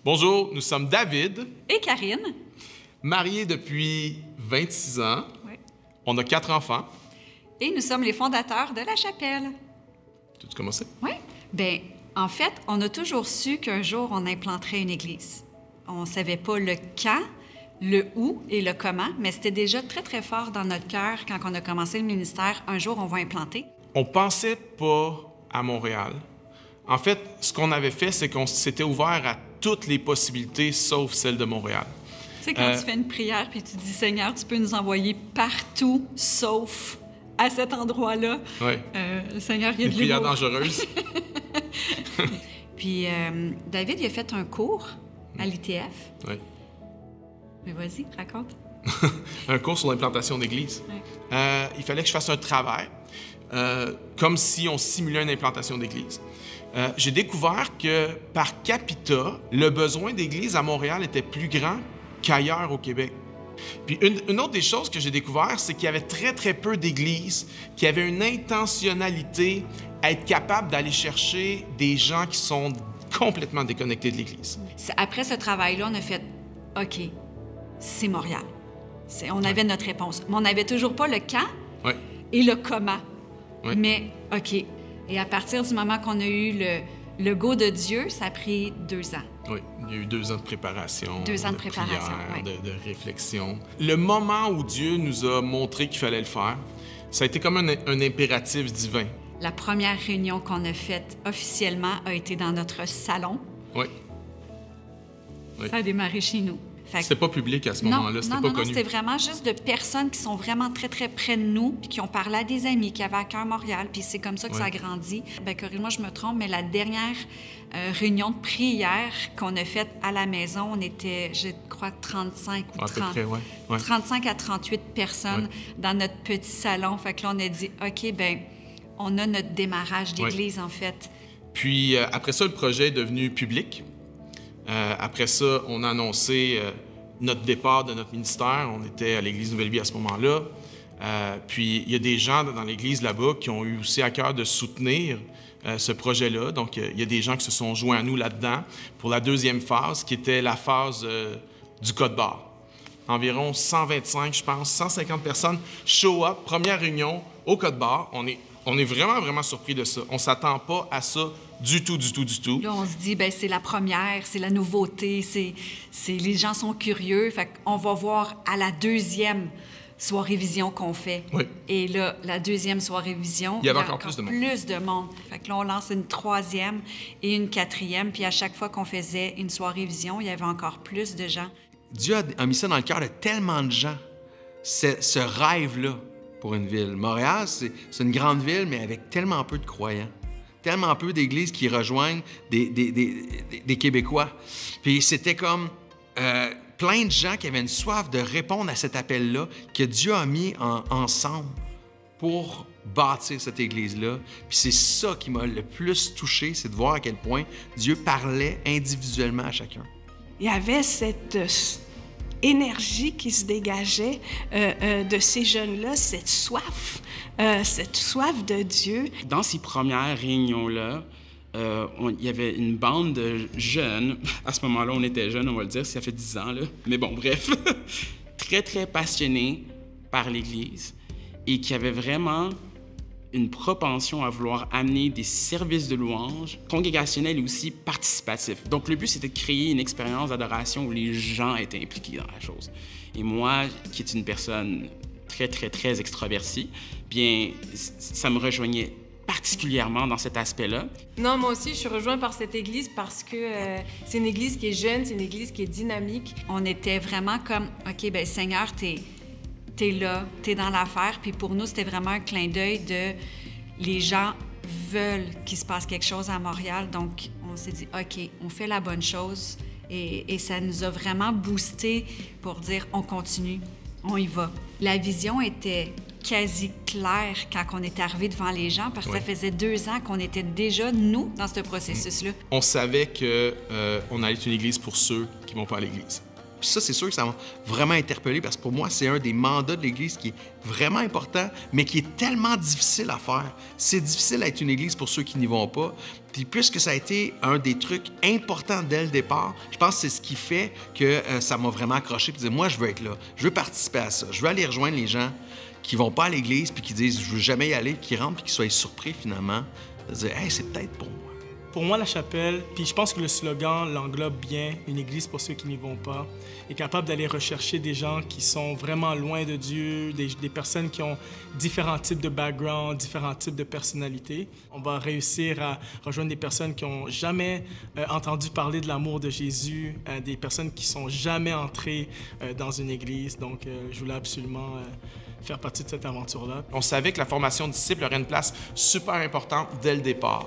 Bonjour, nous sommes David. Et Karine. Mariés depuis 26 ans. Oui. On a 4 enfants. Et nous sommes les fondateurs de la chapelle. Tu commencé? Oui. Bien, en fait, on a toujours su qu'un jour, on implanterait une église. On ne savait pas le quand, le où et le comment, mais c'était déjà très, très fort dans notre cœur quand on a commencé le ministère. Un jour, on va implanter. On pensait pas à Montréal. En fait, ce qu'on avait fait, c'est qu'on s'était ouvert à toutes les possibilités, sauf celle de Montréal. Tu sais, quand tu fais une prière puis tu dis « Seigneur, tu peux nous envoyer partout, sauf à cet endroit-là. » Oui. Le Seigneur, il y a de Une prière l'humour. dangereuse. Puis David, il a fait un cours à l'ITF. Oui. Mais vas-y, raconte. Un cours sur l'implantation d'église. Oui. Il fallait que je fasse un travail, comme si on simulait une implantation d'église. J'ai découvert que, par capita, le besoin d'église à Montréal était plus grand qu'ailleurs au Québec. Puis une autre des choses que j'ai découvert, c'est qu'il y avait très, très peu d'églises qui avaient une intentionnalité à être capables d'aller chercher des gens qui sont complètement déconnectés de l'Église. Après ce travail-là, on a fait « OK, c'est Montréal. » On avait notre réponse. Mais on n'avait toujours pas le quand et le comment. Oui. Mais OK. Et à partir du moment qu'on a eu le go de Dieu, ça a pris 2 ans. Oui, il y a eu 2 ans de préparation. 2 ans de préparation, prière, de réflexion. Le moment où Dieu nous a montré qu'il fallait le faire, ça a été comme un impératif divin. La première réunion qu'on a faite officiellement a été dans notre salon. Oui. Oui. Ça a démarré chez nous. C'était pas public à ce moment-là, c'était pas connu. Non, c'était vraiment juste de personnes qui sont vraiment très, très près de nous, puis qui ont parlé à des amis, qui avaient à cœur Montréal, puis c'est comme ça que ça a grandi. Bien, corrige-moi, je me trompe, mais la dernière réunion de prière qu'on a faite à la maison, on était, je crois, 35 ou 30, à peu près, 35 à 38 personnes dans notre petit salon. Fait que là, on a dit, OK, bien, on a notre démarrage d'église, en fait. Puis, après ça, le projet est devenu public. Après ça, on a annoncé notre départ de notre ministère. On était à l'Église Nouvelle-Vie à ce moment-là. Puis, il y a des gens dans l'Église là-bas qui ont eu aussi à cœur de soutenir ce projet-là. Donc, il y a des gens qui se sont joints à nous là-dedans pour la deuxième phase, qui était la phase du Côte-Barre. Environ 125, je pense, 150 personnes show up, première réunion au Côte-Barre. On est vraiment, vraiment surpris de ça. On ne s'attend pas à ça du tout. Là, on se dit, bien, c'est la première, c'est la nouveauté, les gens sont curieux. Fait qu'on va voir à la deuxième soirée vision qu'on fait. Oui. Et là, la deuxième soirée vision, il y avait encore plus de monde. Fait que là, on lance une 3e et une 4e. Puis à chaque fois qu'on faisait une soirée vision, il y avait encore plus de gens. Dieu a mis ça dans le cœur de tellement de gens, ce rêve-là pour une ville. Montréal, c'est une grande ville, mais avec tellement peu de croyants, tellement peu d'églises qui rejoignent des Québécois. Puis c'était comme plein de gens qui avaient une soif de répondre à cet appel-là que Dieu a mis ensemble pour bâtir cette église-là. Puis c'est ça qui m'a le plus touché, c'est de voir à quel point Dieu parlait individuellement à chacun. Il y avait cette énergie qui se dégageait de ces jeunes-là, cette soif de Dieu. Dans ces premières réunions-là, il y avait une bande de jeunes. À ce moment-là, on était jeunes, on va le dire, ça fait 10 ans, là. Mais bon, bref. Très, très passionnés par l'Église et qui avaient vraiment une propension à vouloir amener des services de louange congrégationnels et aussi participatifs. Donc, le but, c'était de créer une expérience d'adoration où les gens étaient impliqués dans la chose. Et moi, qui est une personne très, très, très extravertie, bien, ça me rejoignait particulièrement dans cet aspect-là. Non, moi aussi, je suis rejointe par cette église parce que c'est une église qui est jeune, c'est une église qui est dynamique. On était vraiment comme, OK, bien, Seigneur, t'es là, t'es dans l'affaire. Puis pour nous, c'était vraiment un clin d'œil de les gens veulent qu'il se passe quelque chose à Montréal. Donc, on s'est dit, OK, on fait la bonne chose. Et ça nous a vraiment boosté pour dire, on continue, on y va. La vision était quasi claire quand on est arrivé devant les gens parce que ça faisait 2 ans qu'on était déjà, nous, dans ce processus-là. On savait qu'on allait être une église pour ceux qui ne vont pas à l'église. Puis ça, c'est sûr que ça m'a vraiment interpellé parce que pour moi, c'est un des mandats de l'Église qui est vraiment important, mais qui est tellement difficile à faire. C'est difficile d'être une Église pour ceux qui n'y vont pas. Puis puisque ça a été un des trucs importants dès le départ, je pense que c'est ce qui fait que ça m'a vraiment accroché. Puis dire, moi, je veux être là, je veux participer à ça, je veux aller rejoindre les gens qui vont pas à l'Église puis qui disent, je veux jamais y aller, qui rentrent puis qui soient surpris finalement, de dire, hey, c'est peut-être pour moi. Pour moi, la chapelle, puis je pense que le slogan l'englobe bien, une église pour ceux qui n'y vont pas, est capable d'aller rechercher des gens qui sont vraiment loin de Dieu, des personnes qui ont différents types de background, différents types de personnalités. On va réussir à rejoindre des personnes qui n'ont jamais entendu parler de l'amour de Jésus, des personnes qui ne sont jamais entrées dans une église. Donc, je voulais absolument faire partie de cette aventure-là. On savait que la formation de disciples aurait une place super importante dès le départ.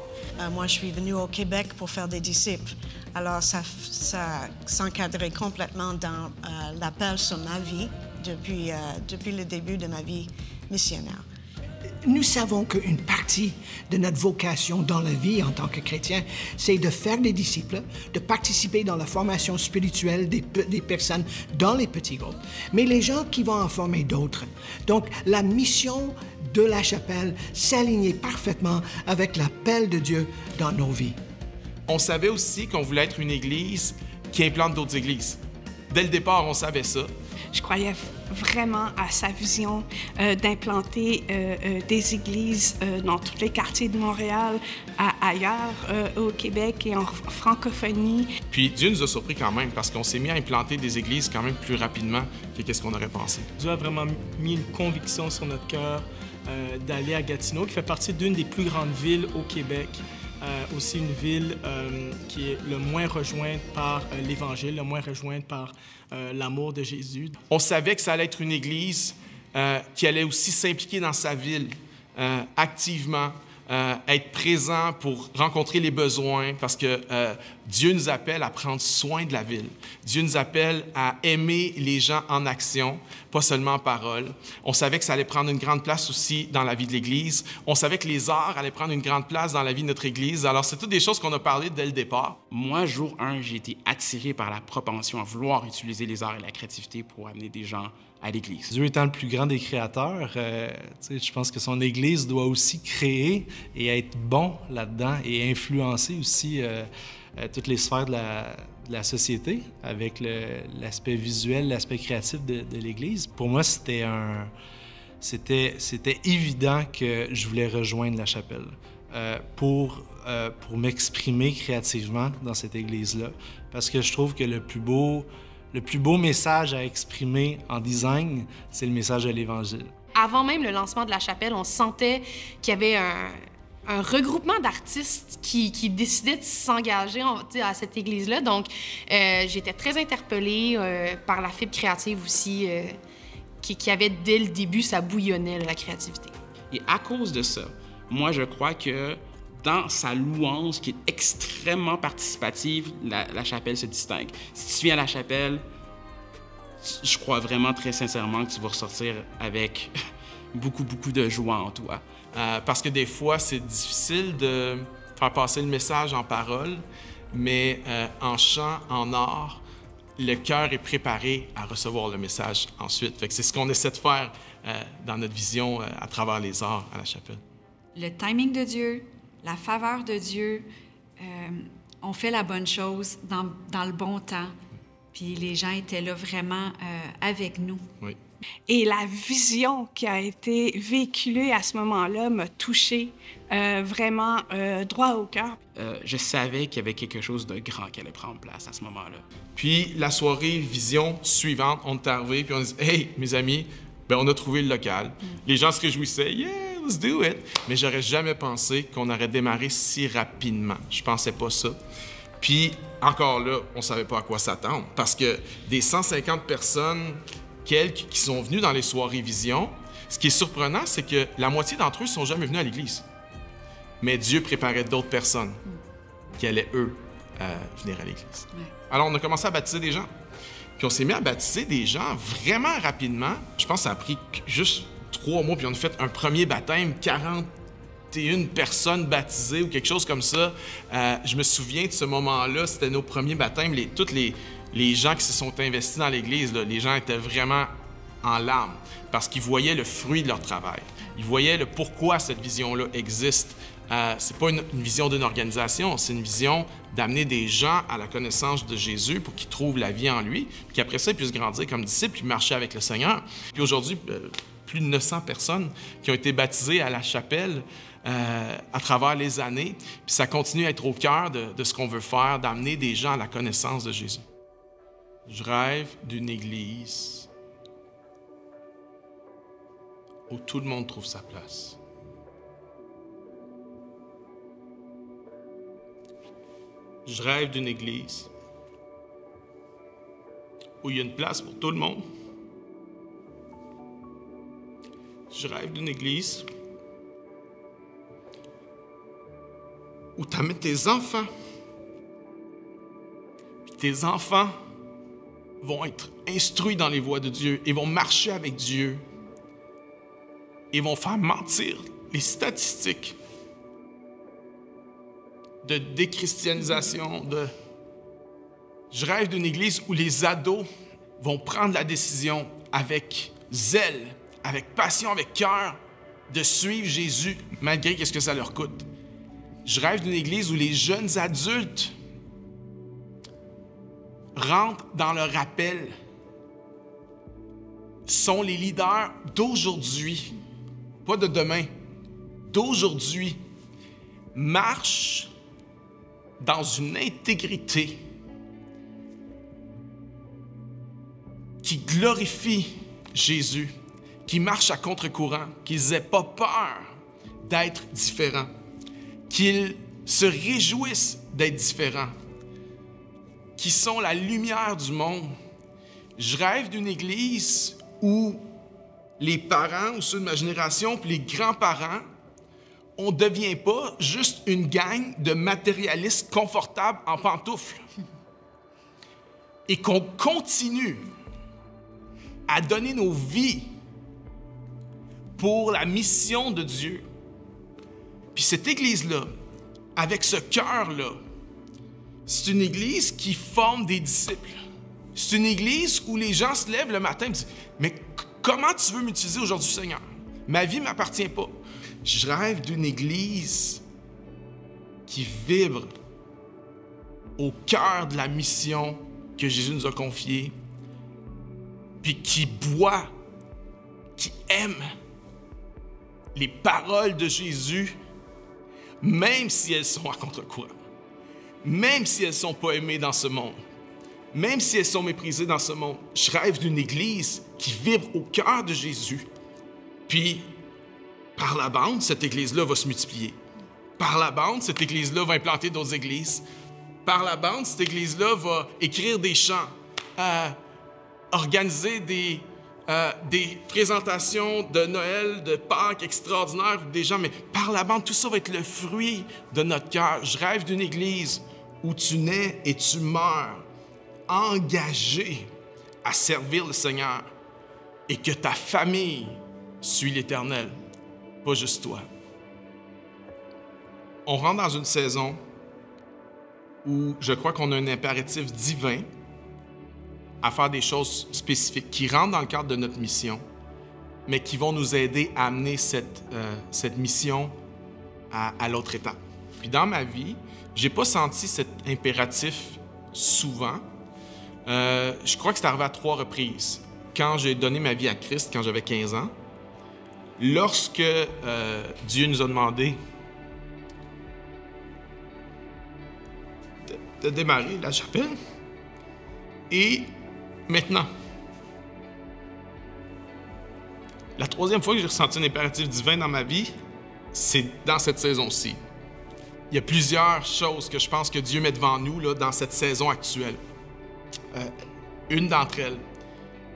Moi, je suis venue au Québec pour faire des disciples. Alors, ça s'encadrait complètement dans l'appel sur ma vie depuis le début de ma vie missionnaire. Nous savons qu'une partie de notre vocation dans la vie en tant que chrétien, c'est de faire des disciples, de participer dans la formation spirituelle des personnes dans les petits groupes, mais les gens qui vont en former d'autres. Donc, la mission de la chapelle s'alignait parfaitement avec l'appel de Dieu dans nos vies. On savait aussi qu'on voulait être une église qui implante d'autres églises. Dès le départ, on savait ça. Je croyais vraiment à sa vision d'implanter des églises dans tous les quartiers de Montréal, ailleurs au Québec et en francophonie. Puis Dieu nous a surpris quand même parce qu'on s'est mis à implanter des églises quand même plus rapidement que qu'est-ce qu'on aurait pensé. Dieu a vraiment mis une conviction sur notre cœur d'aller à Gatineau, qui fait partie d'une des plus grandes villes au Québec. Aussi une ville qui est le moins rejointe par l'Évangile, le moins rejointe par l'amour de Jésus. On savait que ça allait être une église qui allait aussi s'impliquer dans sa ville activement, être présent pour rencontrer les besoins, parce que Dieu nous appelle à prendre soin de la ville. Dieu nous appelle à aimer les gens en action, pas seulement en parole. On savait que ça allait prendre une grande place aussi dans la vie de l'Église. On savait que les arts allaient prendre une grande place dans la vie de notre Église. Alors, c'est toutes des choses qu'on a parlé dès le départ. Moi, jour 1, j'ai été attiré par la propension à vouloir utiliser les arts et la créativité pour amener des gens à l'Église. Dieu étant le plus grand des créateurs, je pense que son Église doit aussi créer et être bon là-dedans et influencer aussi toutes les sphères de la société avec l'aspect visuel, l'aspect créatif de l'Église. Pour moi, c'était évident que je voulais rejoindre la chapelle pour m'exprimer créativement dans cette Église-là, parce que je trouve que le plus beau message à exprimer en design, c'est le message de l'Évangile. Avant même le lancement de la chapelle, on sentait qu'il y avait un regroupement d'artistes qui décidaient de s'engager à cette église-là. Donc, j'étais très interpellée par la fibre créative aussi, qui avait dès le début, ça bouillonnait, la créativité. Et à cause de ça, moi, je crois que dans sa louange, qui est extrêmement participative, la chapelle se distingue. Si tu viens à la chapelle, je crois vraiment très sincèrement que tu vas ressortir avec beaucoup de joie en toi. Parce que des fois, c'est difficile de faire passer le message en parole, mais en chant, en art, le cœur est préparé à recevoir le message ensuite. Fait que c'est ce qu'on essaie de faire dans notre vision à travers les arts à la chapelle. Le timing de Dieu, la faveur de Dieu, on fait la bonne chose dans le bon temps. Puis les gens étaient là vraiment avec nous. Oui. Et la vision qui a été véhiculée à ce moment-là m'a touchée vraiment droit au cœur. Je savais qu'il y avait quelque chose de grand qui allait prendre place à ce moment-là. Puis la soirée vision suivante, on est arrivé puis on dit « Hey, mes amis, ben on a trouvé le local. » Les gens se réjouissaient « Yeah, let's do it! » Mais j'aurais jamais pensé qu'on aurait démarré si rapidement. Je pensais pas ça. Puis encore là, on savait pas à quoi s'attendre parce que des 150 personnes, quelques qui sont venus dans les soirées vision, ce qui est surprenant, c'est que la moitié d'entre eux ne sont jamais venus à l'Église. Mais Dieu préparait d'autres personnes qui allaient, eux, venir à l'Église. Ouais. Alors, on a commencé à baptiser des gens. Puis on s'est mis à baptiser des gens vraiment rapidement. Je pense que ça a pris juste 3 mois, puis on a fait un premier baptême, 40 41 personnes baptisées ou quelque chose comme ça. Je me souviens de ce moment-là, c'était nos premiers baptêmes. Tous les gens qui se sont investis dans l'Église, là, les gens étaient vraiment en larmes parce qu'ils voyaient le fruit de leur travail. Ils voyaient le pourquoi cette vision-là existe. C'est pas une vision d'une organisation, c'est une vision d'amener des gens à la connaissance de Jésus pour qu'ils trouvent la vie en lui, puis qu'après ça, ils puissent grandir comme disciples et marcher avec le Seigneur. Puis aujourd'hui, plus de 900 personnes qui ont été baptisées à la chapelle à travers les années. Puis ça continue à être au cœur de ce qu'on veut faire, d'amener des gens à la connaissance de Jésus. Je rêve d'une Église où tout le monde trouve sa place. Je rêve d'une Église où il y a une place pour tout le monde. Je rêve d'une Église où tu amènes tes enfants. Puis tes enfants vont être instruits dans les voies de Dieu et vont marcher avec Dieu. Et vont faire mentir les statistiques de déchristianisation. Je rêve d'une Église où les ados vont prendre la décision avec zèle, avec passion, avec cœur, de suivre Jésus malgré ce que ça leur coûte. Je rêve d'une Église où les jeunes adultes rentrent dans leur appel, sont les leaders d'aujourd'hui, pas de demain, d'aujourd'hui, marchent dans une intégrité qui glorifie Jésus, qui marche à contre-courant, qu'ils n'aient pas peur d'être différents, qu'ils se réjouissent d'être différents, qui sont la lumière du monde. Je rêve d'une Église où les parents ou ceux de ma génération, puis les grands-parents, on ne devient pas juste une gang de matérialistes confortables en pantoufles. Et qu'on continue à donner nos vies pour la mission de Dieu. Puis cette Église-là, avec ce cœur-là, c'est une Église qui forme des disciples. C'est une Église où les gens se lèvent le matin et me disent « Mais comment tu veux m'utiliser aujourd'hui, Seigneur? Ma vie ne m'appartient pas. » Je rêve d'une Église qui vibre au cœur de la mission que Jésus nous a confiée, puis qui boit, qui aime les paroles de Jésus, même si elles sont à contre-courant, même si elles ne sont pas aimées dans ce monde, même si elles sont méprisées dans ce monde. Je rêve d'une Église qui vibre au cœur de Jésus. Puis, par la bande, cette Église-là va se multiplier. Par la bande, cette Église-là va implanter d'autres églises. Par la bande, cette Église-là va écrire des chants, organiser des présentations de Noël, de Pâques extraordinaires, des gens, mais par la bande, tout ça va être le fruit de notre cœur. Je rêve d'une Église où tu nais et tu meurs, engagé à servir le Seigneur et que ta famille suit l'Éternel, pas juste toi. On rentre dans une saison où je crois qu'on a un impératif divin à faire des choses spécifiques qui rentrent dans le cadre de notre mission, mais qui vont nous aider à amener cette mission à l'autre étape. Puis dans ma vie, j'ai pas senti cet impératif souvent. Je crois que c'est arrivé à 3 reprises. Quand j'ai donné ma vie à Christ, quand j'avais 15 ans, lorsque Dieu nous a demandé de démarrer la chapelle, et maintenant, la 3e fois que j'ai ressenti un impératif divin dans ma vie, c'est dans cette saison-ci. Il y a plusieurs choses que je pense que Dieu met devant nous là, dans cette saison actuelle. Une d'entre elles,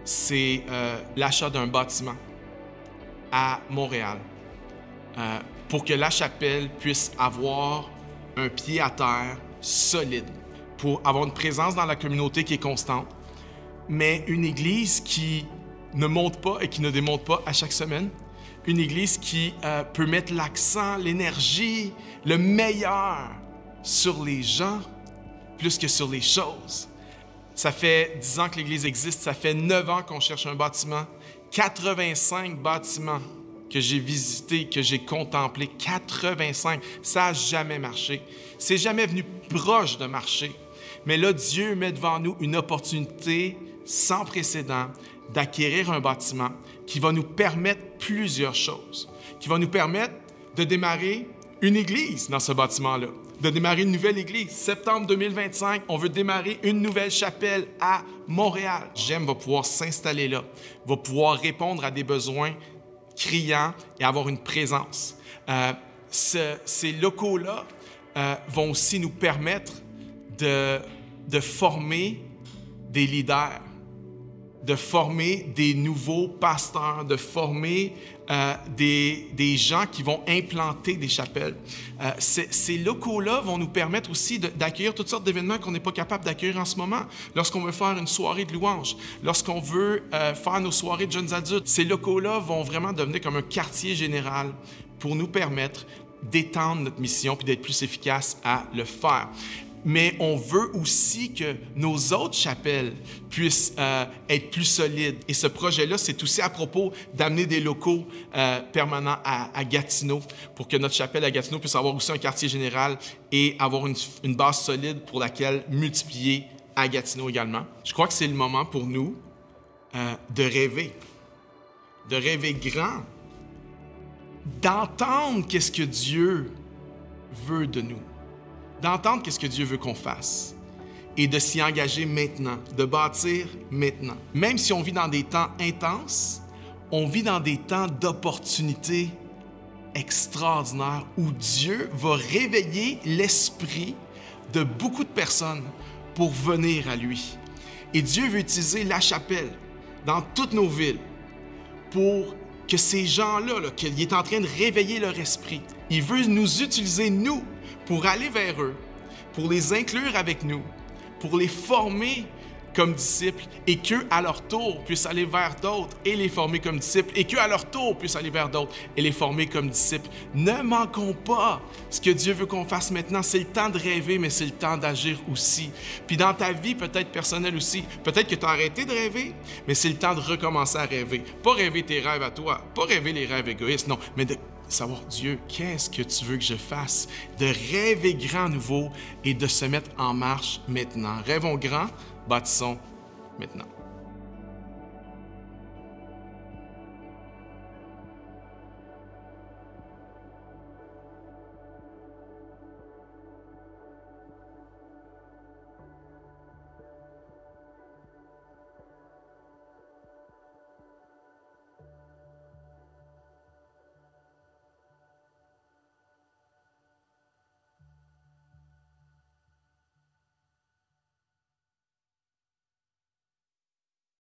c'est l'achat d'un bâtiment à Montréal pour que la chapelle puisse avoir un pied à terre solide, pour avoir une présence dans la communauté qui est constante, mais une église qui ne monte pas et qui ne démonte pas à chaque semaine, une Église qui peut mettre l'accent, l'énergie, le meilleur sur les gens plus que sur les choses. Ça fait 10 ans que l'Église existe, ça fait 9 ans qu'on cherche un bâtiment. 85 bâtiments que j'ai visités, que j'ai contemplés, 85, ça n'a jamais marché. C'est jamais venu proche de marcher. Mais là, Dieu met devant nous une opportunité sans précédent d'acquérir un bâtiment qui va nous permettre plusieurs choses, qui va nous permettre de démarrer une église dans ce bâtiment-là, de démarrer une nouvelle église. Septembre 2025, on veut démarrer une nouvelle chapelle à Montréal. GEM va pouvoir s'installer là, va pouvoir répondre à des besoins criants et avoir une présence. Ces locaux-là vont aussi nous permettre de former des leaders, de former des nouveaux pasteurs, de former des gens qui vont implanter des chapelles. Ces locaux-là vont nous permettre aussi d'accueillir toutes sortes d'événements qu'on n'est pas capable d'accueillir en ce moment. Lorsqu'on veut faire une soirée de louange, lorsqu'on veut faire nos soirées de jeunes adultes, ces locaux-là vont vraiment devenir comme un quartier général pour nous permettre d'étendre notre mission puis d'être plus efficace à le faire. Mais on veut aussi que nos autres chapelles puissent être plus solides. Et ce projet-là, c'est aussi à propos d'amener des locaux permanents à Gatineau pour que notre chapelle à Gatineau puisse avoir aussi un quartier général et avoir une base solide pour laquelle multiplier à Gatineau également. Je crois que c'est le moment pour nous de rêver grand, d'entendre qu'est-ce que Dieu veut de nous. D'entendre qu'est-ce que Dieu veut qu'on fasse et de s'y engager maintenant, de bâtir maintenant. Même si on vit dans des temps intenses, on vit dans des temps d'opportunités extraordinaires où Dieu va réveiller l'esprit de beaucoup de personnes pour venir à lui. Et Dieu veut utiliser la chapelle dans toutes nos villes pour que ces gens-là, qu'il est en train de réveiller leur esprit, il veut nous utiliser, nous, pour aller vers eux, pour les inclure avec nous, pour les former comme disciples et qu'eux, à leur tour, puissent aller vers d'autres et les former comme disciples et qu'eux, à leur tour, puissent aller vers d'autres et les former comme disciples. Ne manquons pas ce que Dieu veut qu'on fasse maintenant. C'est le temps de rêver, mais c'est le temps d'agir aussi. Puis dans ta vie, peut-être personnelle aussi, peut-être que tu as arrêté de rêver, mais c'est le temps de recommencer à rêver. Pas rêver tes rêves à toi, pas rêver les rêves égoïstes, non, mais de savoir, Dieu, qu'est-ce que tu veux que je fasse? De rêver grand nouveau et de se mettre en marche maintenant. Rêvons grand, bâtissons maintenant.